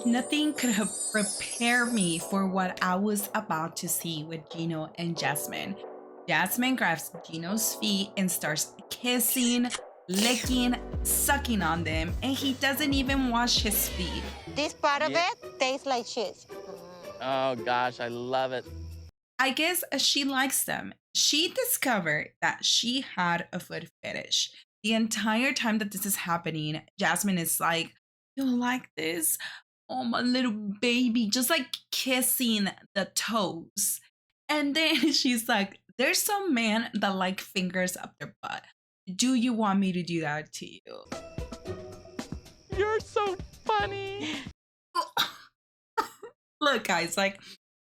Nothing could have prepared me for what I was about to see with Gino and Jasmine. Jasmine grabs Gino's feet and starts kissing, licking, sucking on them, and he doesn't even wash his feet. This part of Yeah. it tastes like cheese. Oh gosh, I love it. I guess she likes them. She discovered that she had a foot fetish. The entire time that this is happening, Jasmine is like, "You like this? Oh, my little baby," just like kissing the toes. And then she's like, "There's some man that like fingers up their butt. Do you want me to do that to you?" You're so funny. Look, guys, like,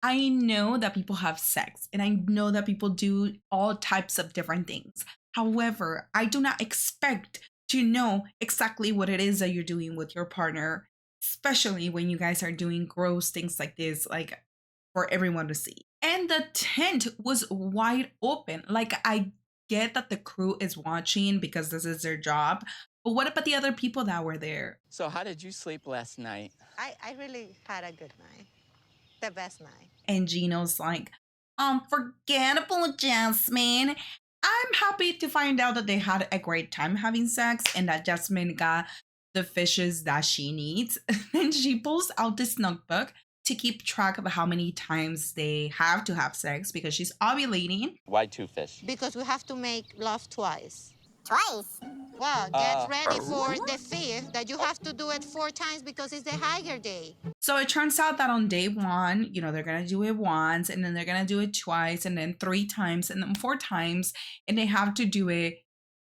I know that people have sex and I know that people do all types of different things. However, I do not expect to know exactly what it is that you're doing with your partner, especially when you guys are doing gross things like this, like for everyone to see. And the tent was wide open. Like, I get that the crew is watching because this is their job, but what about the other people that were there? So how did you sleep last night? I really had a good night. The best night. And Gino's like, forgettable, Jasmine. I'm happy to find out that they had a great time having sex and that Jasmine got the fishes that she needs. And she pulls out this notebook to keep track of how many times they have to have sex because she's ovulating. Why two fish? Because we have to make love twice. Twice? Well, get ready for the fifth that you have to do it 4 times because it's the higher day. So it turns out that on day one, they're going to do it once and then they're going to do it twice and then 3 times and then 4 times. And they have to do it,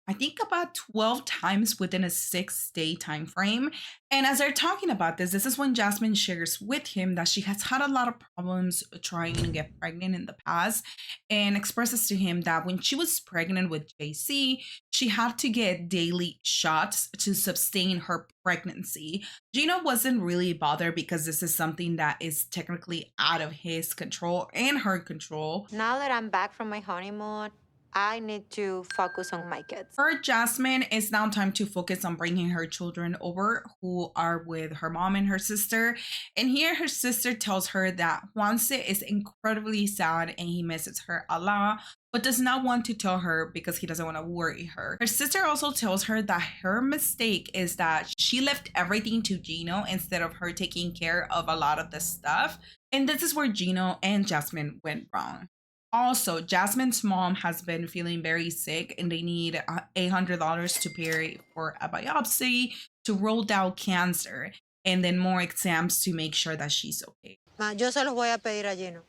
I think, about 12 times within a 6-day time frame. And as they're talking about this is when Jasmine shares with him that she has had a lot of problems trying to get pregnant in the past and expresses to him that when she was pregnant with JC, she had to get daily shots to sustain her pregnancy. Gino wasn't really bothered because this is something that is technically out of his control and her control. Now that I'm back from my honeymoon, I need to focus on my kids. For Jasmine, it's now time to focus on bringing her children over who are with her mom and her sister. And here her sister tells her that Juanse is incredibly sad and he misses her a lot, but does not want to tell her because he doesn't want to worry her. Her sister also tells her that her mistake is that she left everything to Gino instead of her taking care of a lot of the stuff. And this is where Gino and Jasmine went wrong. Also, Jasmine's mom has been feeling very sick and they need $800 to pay for a biopsy to rule out cancer and then more exams to make sure that she's okay. Ma, yo se los voy a pedir a Gino.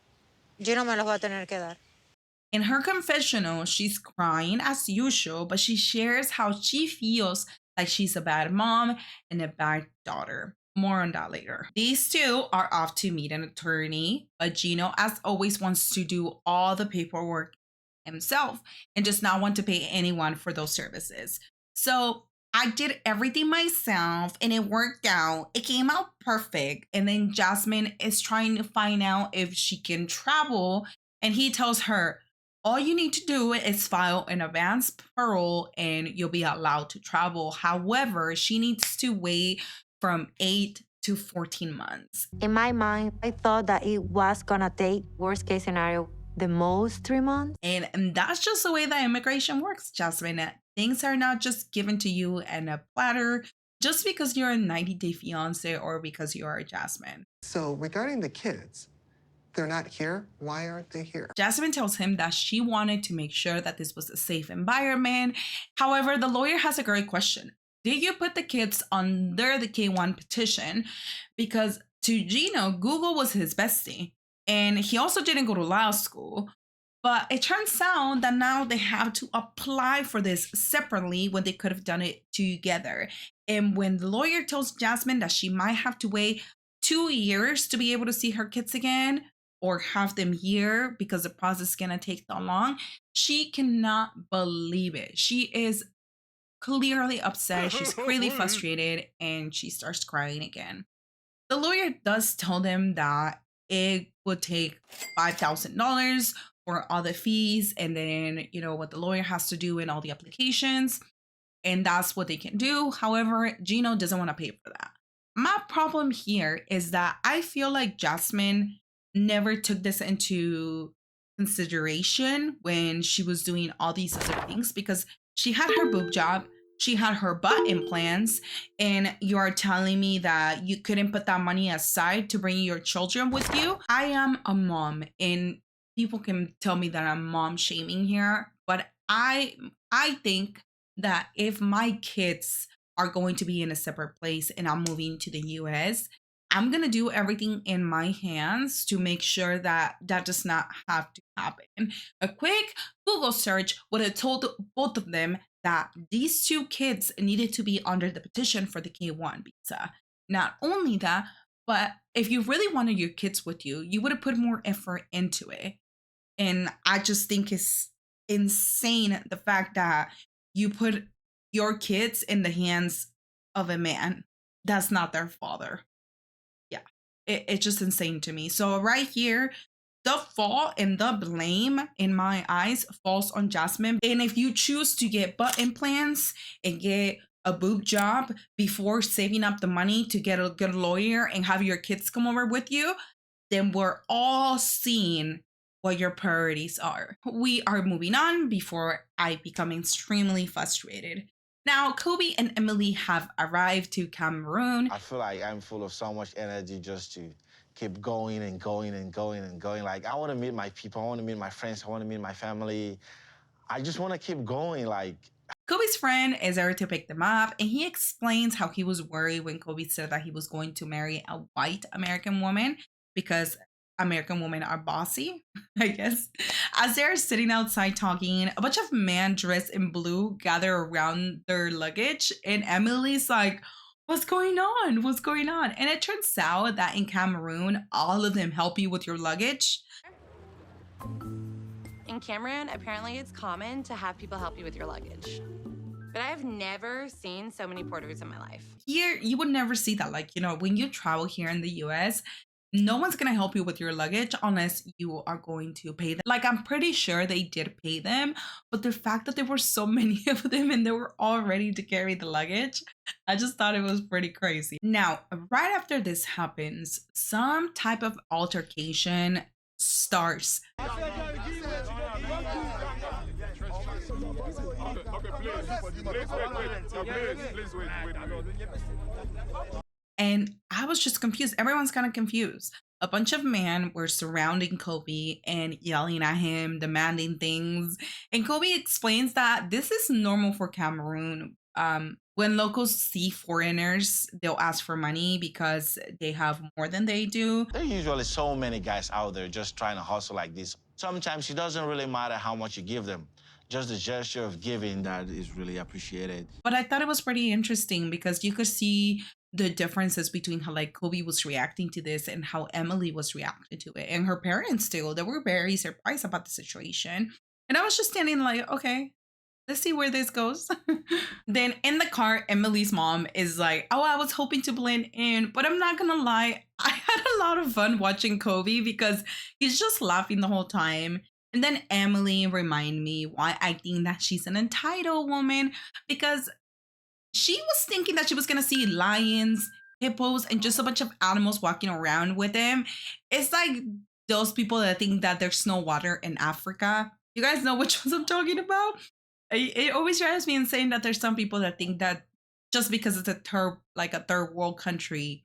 Gino me los va a tener que dar. In her confessional, she's crying as usual, but she shares how she feels like she's a bad mom and a bad daughter. More on that later. These two are off to meet an attorney, but Gino, as always, wants to do all the paperwork himself and does not want to pay anyone for those services. So I did everything myself and it worked out. It came out perfect. And then Jasmine is trying to find out if she can travel. And he tells her, all you need to do is file an advance parole and you'll be allowed to travel. However, she needs to wait from 8 to 14 months. In my mind, I thought that it was gonna take, worst case scenario, the most 3 months. And that's just the way that immigration works, Jasmine. Things are not just given to you in a platter just because you're a 90-day fiance or because you are Jasmine. So regarding the kids, they're not here. Why aren't they here? Jasmine tells him that she wanted to make sure that this was a safe environment. However, the lawyer has a great question. Did you put the kids under the K-1 petition? Because to Gino, Google was his bestie. And he also didn't go to law school. But it turns out that now they have to apply for this separately when they could have done it together. And when the lawyer tells Jasmine that she might have to wait 2 years to be able to see her kids again or have them here because the process is going to take that long, she cannot believe it. She is clearly upset, she's really frustrated, and she starts crying again. The lawyer does tell them that it would take $5,000 for all the fees and then, what the lawyer has to do in all the applications. And that's what they can do. However, Gino doesn't want to pay for that. My problem here is that I feel like Jasmine never took this into consideration when she was doing all these other things because she had her boob job, she had her butt implants, and you are telling me that you couldn't put that money aside to bring your children with you. I am a mom, and people can tell me that I'm mom shaming here, but I think that if my kids are going to be in a separate place and I'm moving to the US, I'm going to do everything in my hands to make sure that that does not have to happen. A quick Google search would have told both of them that these two kids needed to be under the petition for the K1 visa. Not only that, but if you really wanted your kids with you, you would have put more effort into it. And I just think it's insane the fact that you put your kids in the hands of a man that's not their father. Yeah, it's just insane to me. So, right here, the fault and the blame in my eyes falls on Jasmine. And if you choose to get butt implants and get a boob job before saving up the money to get a good lawyer and have your kids come over with you, then we're all seeing what your priorities are. We are moving on before I become extremely frustrated. Now, Kobe and Emily have arrived to Cameroon. I feel like I'm full of so much energy just to keep going and going and going and going. Like, I want to meet my people. I want to meet my friends. I want to meet my family. I just want to keep going. Like, Kobe's friend is there to pick them up, and he explains how he was worried when Kobe said that he was going to marry a white American woman because American women are bossy, I guess. As they're sitting outside talking, a bunch of men dressed in blue gather around their luggage, and Emily's like, what's going on? What's going on? And it turns out that in Cameroon, all of them help you with your luggage. In Cameroon, apparently it's common to have people help you with your luggage. But I've never seen so many porters in my life. Here, you would never see that. Like, when you travel here in the US, no one's going to help you with your luggage unless you are going to pay them. Like, I'm pretty sure they did pay them, but the fact that there were so many of them and they were all ready to carry the luggage, I just thought it was pretty crazy. Now, right after this happens, some type of altercation starts. And I was just confused. Everyone's kind of confused. A bunch of men were surrounding Kobe and yelling at him, demanding things. And Kobe explains that this is normal for Cameroon. When locals see foreigners, they'll ask for money because they have more than they do. there are usually so many guys out there just trying to hustle like this. Sometimes it doesn't really matter how much you give them. Just the gesture of giving that is really appreciated. But I thought it was pretty interesting because you could see the differences between how like Kobe was reacting to this and how Emily was reacting to it. And her parents too. They were very surprised about the situation. And I was just standing like, okay, let's see where this goes. Then in the car, Emily's mom is like, oh, I was hoping to blend in, but I'm not gonna lie, I had a lot of fun watching Kobe because he's just laughing the whole time. And then Emily remind me why I think that she's an entitled woman, because she was thinking that she was gonna see lions, hippos, and just a bunch of animals walking around with him. It's like those people that think that there's no water in Africa. You guys know which ones I'm talking about? It always drives me insane that there's some people that think that just because it's a third world country,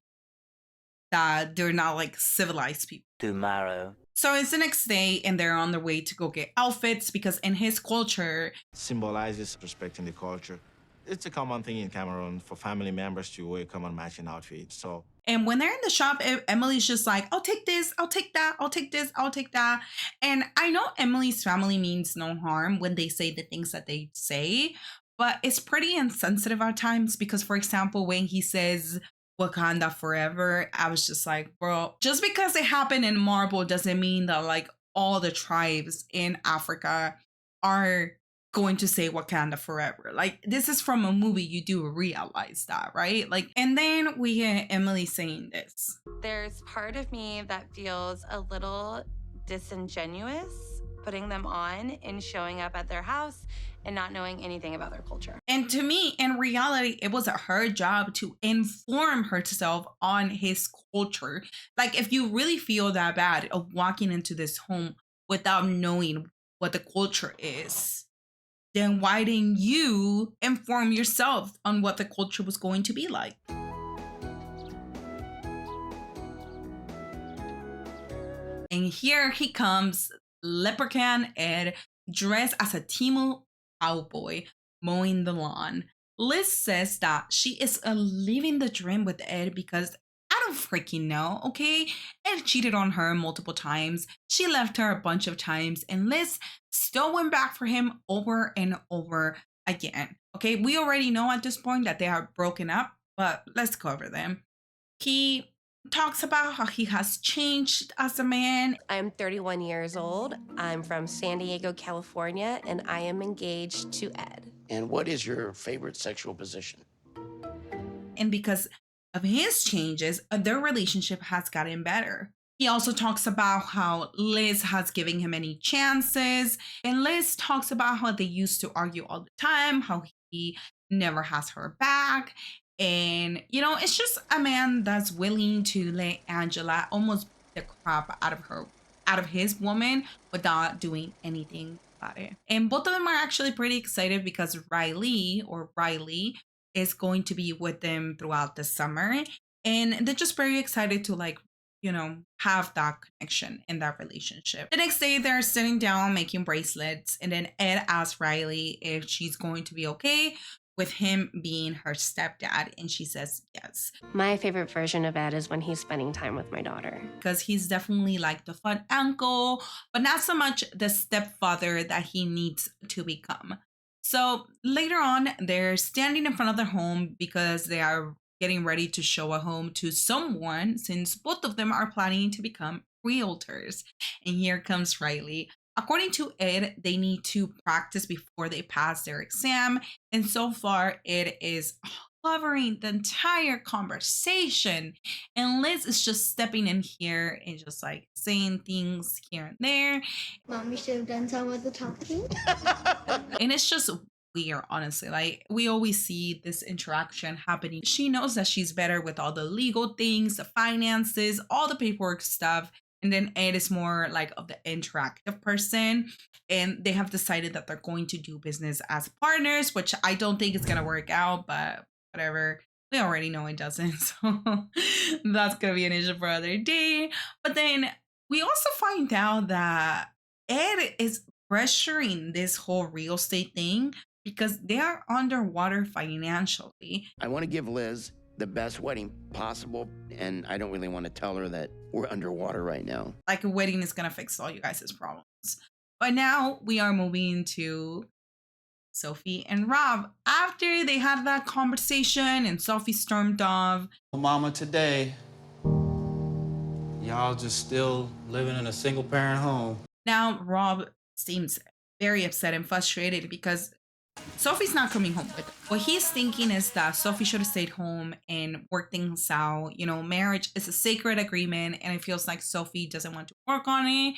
that they're not like civilized people. Tomorrow. So it's the next day and they're on their way to go get outfits because in his culture, Symbolizes respecting the culture. It's a common thing in Cameroon for family members to wear common matching outfits. So, and when they're in the shop, Emily's just like, I'll take this, I'll take that, I'll take this, I'll take that. And I know Emily's family means no harm when they say the things that they say, but it's pretty insensitive at times because, for example, when he says Wakanda forever, I was just like, bro, just because it happened in Marble doesn't mean that like all the tribes in Africa are going to say Wakanda forever. Like, this is from a movie, you do realize that, right? Like, and then we hear Emily saying this. There's part of me that feels a little disingenuous putting them on and showing up at their house and not knowing anything about their culture. And to me, in reality, it was her job to inform herself on his culture. Like, if you really feel that bad of walking into this home without knowing what the culture is, then why didn't you inform yourself on what the culture was going to be like? And here he comes, Leprechaun Ed, dressed as a Timu cowboy, mowing the lawn. Liz says that she is living the dream with Ed because I don't freaking know, okay? Ed cheated on her multiple times. She left her a bunch of times, and Liz still went back for him over and over again. Okay, we already know at this point that they are broken up, but let's cover them. He talks about how he has changed as a man. I'm 31 years old. I'm from San Diego, California, and I am engaged to Ed. And what is your favorite sexual position? And because of his changes, their relationship has gotten better. He also talks about how Liz has given him many chances. And Liz talks about how they used to argue all the time, how he never has her back. And, you know, it's just a man that's willing to let Angela almost beat the crap out of his woman without doing anything about it. And both of them are actually pretty excited because Riley is going to be with them throughout the summer. And they're just very excited to, like, you know, have that connection in that relationship. The next day, they're sitting down making bracelets. And then Ed asks Riley if she's going to be okay with him being her stepdad, and she says yes. My favorite version of Ed is when he's spending time with my daughter. Because he's definitely like the fun uncle, but not so much the stepfather that he needs to become. So later on, they're standing in front of their home because they are getting ready to show a home to someone, since both of them are planning to become realtors. And here comes Riley. According to Ed, they need to practice before they pass their exam. And so far, Ed is covering the entire conversation. And Liz is just stepping in here and just like saying things here and there. Mom, you should have done some of the talking. And it's just weird, honestly. Like, we always see this interaction happening. She knows that she's better with all the legal things, the finances, all the paperwork stuff. And then Ed is more like of the interactive person. And they have decided that they're going to do business as partners, which I don't think is going to work out, but whatever. We already know it doesn't. So that's going to be an issue for another day. But then we also find out that Ed is pressuring this whole real estate thing because they are underwater financially. I want to give Liz the best wedding possible, and I don't really want to tell her that we're underwater right now. Like, a wedding is gonna fix all you guys' problems. But now we are moving to Sophie and Rob. After they had that conversation and Sophie stormed off. Mama, today, y'all just still living in a single parent home. Now Rob seems very upset and frustrated because Sophie's not coming home with him. What he's thinking is that Sophie should have stayed home and worked things out. You know, marriage is a sacred agreement, and it feels like Sophie doesn't want to work on it.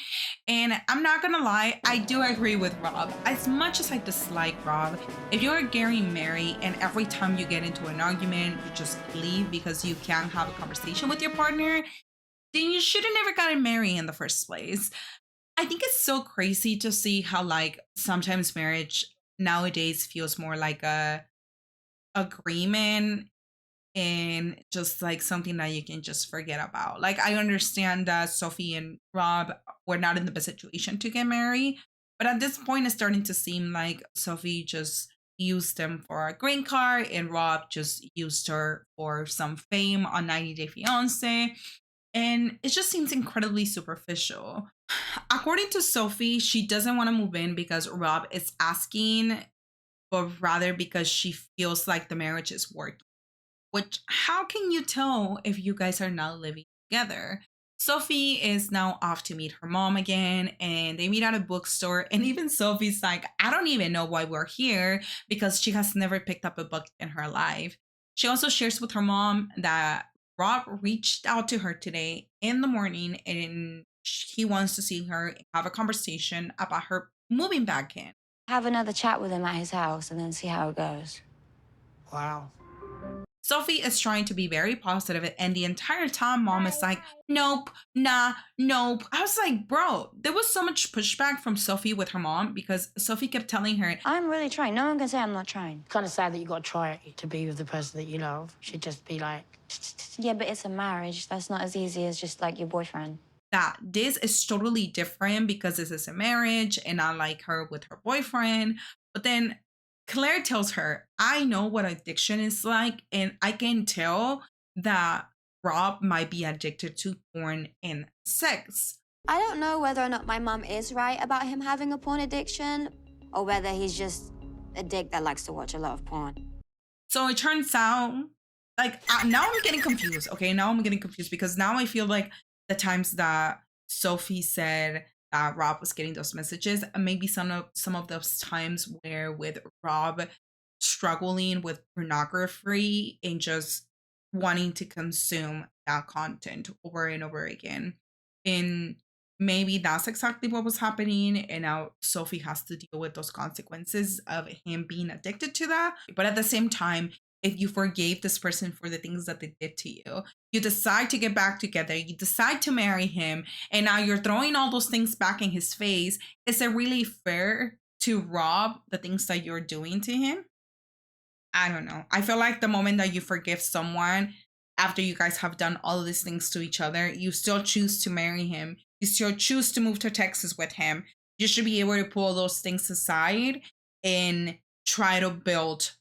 And I'm not gonna lie, I do agree with Rob. As much as I dislike Rob, if you're getting married and every time you get into an argument, you just leave because you can't have a conversation with your partner, then you should have never gotten married in the first place. I think it's so crazy to see how, like, sometimes marriage nowadays feels more like a agreement and just like something that you can just forget about. Like, I understand that Sophie and Rob were not in the best situation to get married, but at this point it's starting to seem like Sophie just used them for a green card and Rob just used her for some fame on 90 Day Fiancé. And it just seems incredibly superficial. According to Sophie, she doesn't want to move in because Rob is asking, but rather because she feels like the marriage is working. Which, how can you tell if you guys are not living together? Sophie is now off to meet her mom again, and they meet at a bookstore. And even Sophie's like, I don't even know why we're here because she has never picked up a book in her life. She also shares with her mom that Rob reached out to her today in the morning and he wants to see her, have a conversation about her moving back in. Have another chat with him at his house and then see how it goes. Wow. Sophie is trying to be very positive, and the entire time mom is like, nope, nah, nope. I was like, bro, there was so much pushback from Sophie with her mom because Sophie kept telling her, I'm really trying. No one can say I'm not trying. Kind of sad that you got to try to be with the person that you love. Should just be like... Yeah, but it's a marriage. That's not as easy as just like your boyfriend. that this is totally different because this is a marriage and I like her with her boyfriend. But then Claire tells her, I know what addiction is like, and I can tell that Rob might be addicted to porn and sex. I don't know whether or not my mom is right about him having a porn addiction or whether he's just a dick that likes to watch a lot of porn. So it turns out, like, now I'm getting confused. Okay, now I'm getting confused because now I feel like the times that Sophie said that Rob was getting those messages, and maybe some of those times where with Rob struggling with pornography and just wanting to consume that content over and over again. And maybe that's exactly what was happening. And now Sophie has to deal with those consequences of him being addicted to that. But at the same time, if you forgave this person for the things that they did to you, you decide to get back together, you decide to marry him, and now you're throwing all those things back in his face. Is it really fair to Rob the things that you're doing to him? I don't know. I feel like the moment that you forgive someone after you guys have done all of these things to each other, you still choose to marry him. You still choose to move to Texas with him. You should be able to pull those things aside and try to build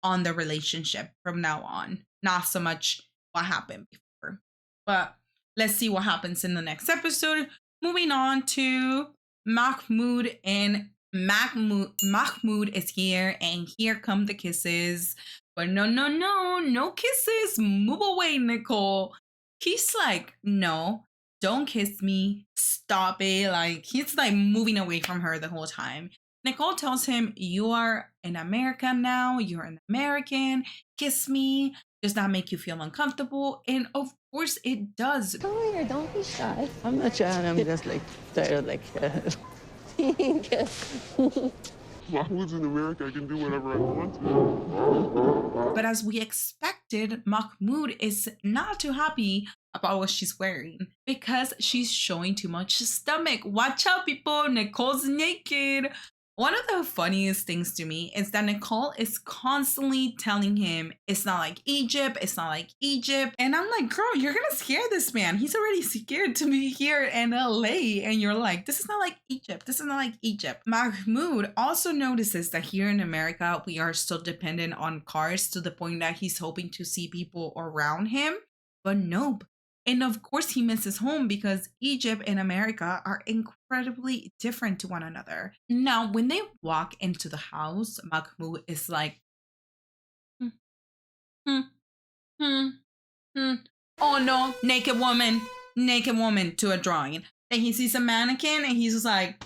on the relationship from now on. Not so much what happened before. But let's see what happens in the next episode. Moving on to Mahmoud, and Mahmoud is here, and here come the kisses. But no kisses. Move away, Nicole. He's like, no, don't kiss me. Stop it. Like, he's like moving away from her the whole time. Nicole tells him, you are an American now. You're an American. Kiss me. Does that make you feel uncomfortable? And of course it does. Come here, don't be shy. I'm not shy. I'm just like tired, like. Mahmoud's in America. I can do whatever I want to. But as we expected, Mahmoud is not too happy about what she's wearing because she's showing too much stomach. Watch out, people. Nicole's naked. One of the funniest things to me is that Nicole is constantly telling him it's not like Egypt, it's not like Egypt. And I'm like, girl, you're gonna scare this man. He's already scared to be here in LA. And you're like, this is not like Egypt. This is not like Egypt. Mahmoud also notices that here in America, we are still dependent on cars to the point that he's hoping to see people around him. But nope. And of course, he misses home because Egypt and America are incredibly different to one another. Now, when they walk into the house, Mahmoud is like, oh no, naked woman to a drawing. Then he sees a mannequin and he's just like,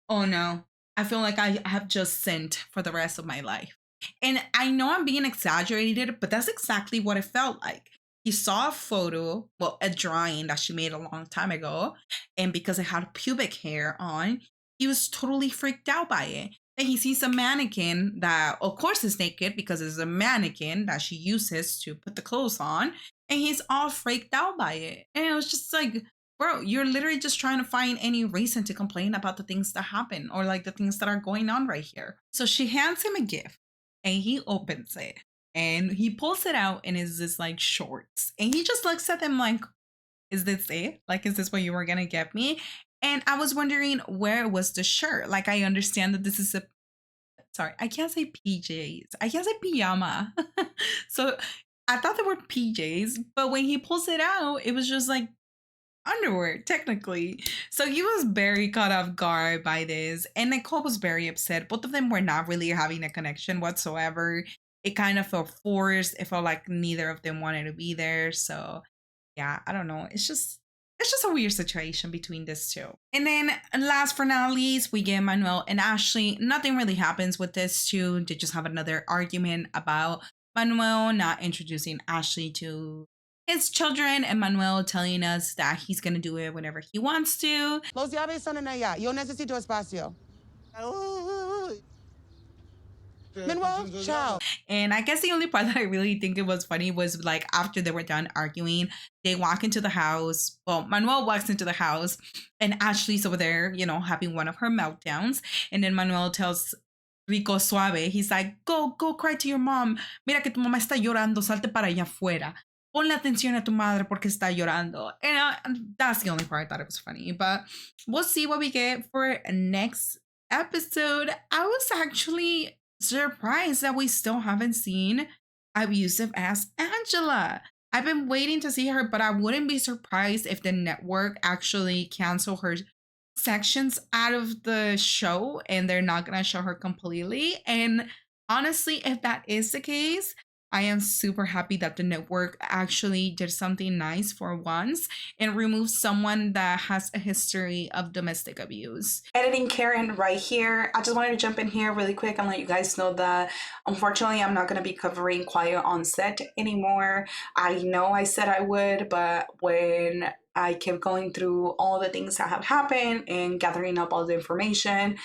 oh no, I feel like I have just sinned for the rest of my life. And I know I'm being exaggerated, but that's exactly what it felt like. He saw a photo, well, a drawing that she made a long time ago. And because it had pubic hair on, he was totally freaked out by it. Then he sees a mannequin that, of course, is naked because it's a mannequin that she uses to put the clothes on. And he's all freaked out by it. And it was just like, bro, you're literally just trying to find any reason to complain about the things that happen or like the things that are going on right here. So she hands him a gift and he opens it. And he pulls it out and is this like shorts. And he just looks at them like, is this it? Like, is this what you were gonna get me? And I was wondering, where was the shirt? Like, I understand that this is I can't say PJs. I can't say pajama. So I thought they were PJs, but when he pulls it out, it was just like underwear, technically. So he was very caught off guard by this. And Nicole was very upset. Both of them were not really having a connection whatsoever. It kind of felt forced. It felt like neither of them wanted to be there. So yeah, I don't know. It's just a weird situation between these two. And then last but not least, we get Manuel and Ashley. Nothing really happens with this two. They just have another argument about Manuel not introducing Ashley to his children, and Manuel telling us that he's gonna do it whenever he wants to. Los llaves están en allá. Yo necesito espacio. Manuel, ciao. And I guess the only part that I really think it was funny was like after they were done arguing, they walk into the house. Well, Manuel walks into the house and Ashley's over there, you know, having one of her meltdowns. And then Manuel tells Rico suave, he's like, go cry to your mom. Mira que tu mamá está llorando, salte para allá afuera. Ponle atención a tu madre porque está llorando. And that's the only part I thought it was funny. But we'll see what we get for next episode. I was actually surprised that we still haven't seen abusive ass Angela. I've been waiting to see her, but I wouldn't be surprised if the network actually cancel her sections out of the show and they're not gonna show her completely. And honestly, if that is the case, I am super happy that the network actually did something nice for once and removed someone that has a history of domestic abuse. Editing Karen right here. I just wanted to jump in here really quick and let you guys know that unfortunately I'm not going to be covering Quiet on Set anymore. I know I said I would, but when I kept going through all the things that have happened and gathering up all the information,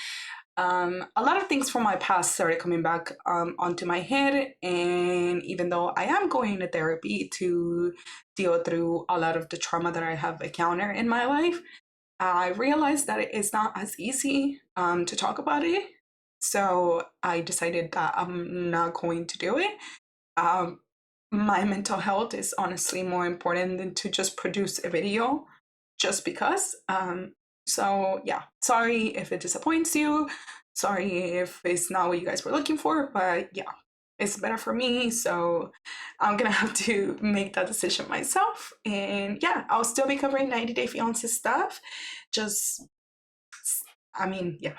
a lot of things from my past started coming back onto my head, and even though I am going to therapy to deal through a lot of the trauma that I have encountered in my life, I realized that it's not as easy to talk about it. So I decided that I'm not going to do it. My mental health is honestly more important than to just produce a video just because. So yeah, sorry if it disappoints you. Sorry if it's not what you guys were looking for, but yeah, it's better for me. So I'm gonna have to make that decision myself. And yeah, I'll still be covering 90 Day Fiancé stuff. Yeah,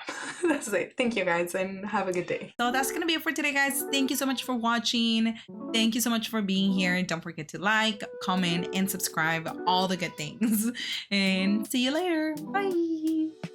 that's it. Thank you guys and have a good day. So that's gonna be it for today, guys. Thank you so much for watching. Thank you so much for being here. Don't forget to like, comment, and subscribe, all the good things. And see you later. Bye.